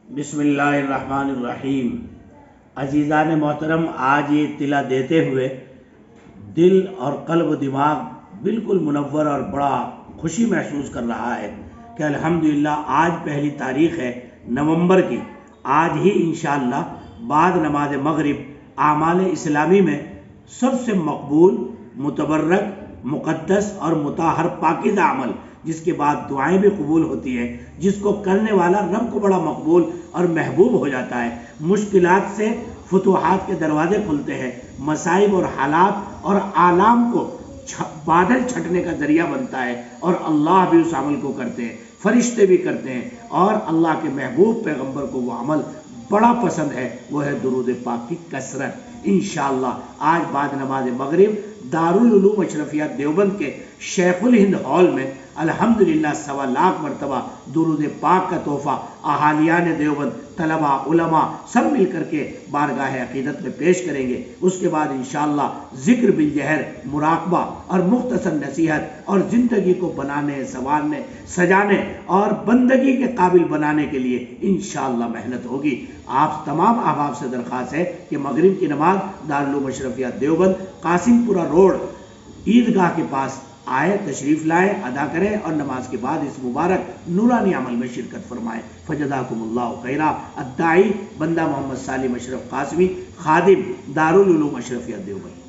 بسم اللہ الرحمن الرحیم۔ عزیزان محترم، آج یہ اطلاع دیتے ہوئے دل اور قلب و دماغ بالکل منور اور بڑا خوشی محسوس کر رہا ہے کہ الحمدللہ آج پہلی تاریخ ہے نومبر کی۔ آج ہی انشاءاللہ بعد نماز مغرب اعمال اسلامی میں سب سے مقبول، متبرک، مقدس اور مطہر پاکیزہ عمل، جس کے بعد دعائیں بھی قبول ہوتی ہیں، جس کو کرنے والا رب کو بڑا مقبول اور محبوب ہو جاتا ہے، مشکلات سے فتوحات کے دروازے کھلتے ہیں، مصائب اور حالات اور آلام کو بادل چھٹنے کا ذریعہ بنتا ہے، اور اللہ بھی اس عمل کو کرتے ہیں، فرشتے بھی کرتے ہیں، اور اللہ کے محبوب پیغمبر کو وہ عمل بڑا پسند ہے، وہ ہے درود پاک کی کثرت۔ انشاءاللہ آج بعد نماز مغرب دارالعلوم اشرفیہ دیوبند کے شیخ الہند ہال میں الحمدللہ 1.25 لاکھ مرتبہ درود پاک کا تحفہ اہالیان دیوبند، طلباء، علماء سب مل کر کے بارگاہ عقیدت میں پیش کریں گے۔ اس کے بعد انشاءاللہ ذکر بالجہر، مراقبہ اور مختصر نصیحت، اور زندگی کو بنانے، سنوارنے، سجانے اور بندگی کے قابل بنانے کے لیے انشاءاللہ محنت ہوگی۔ آپ تمام احباب سے درخواست ہے کہ مغرب کی نماز دارالعلوم اشرفیہ دیوبند، قاسم پورہ روڈ، عیدگاہ کے پاس آئے، تشریف لائیں، ادا کریں، اور نماز کے بعد اس مبارک نورانی عمل میں شرکت فرمائیں۔ فجزاکم اللہ خیرا۔ الداعی بندہ محمد سالم اشرف قاسمی، خادم دارالعلوم اشرفیہ دیوبند۔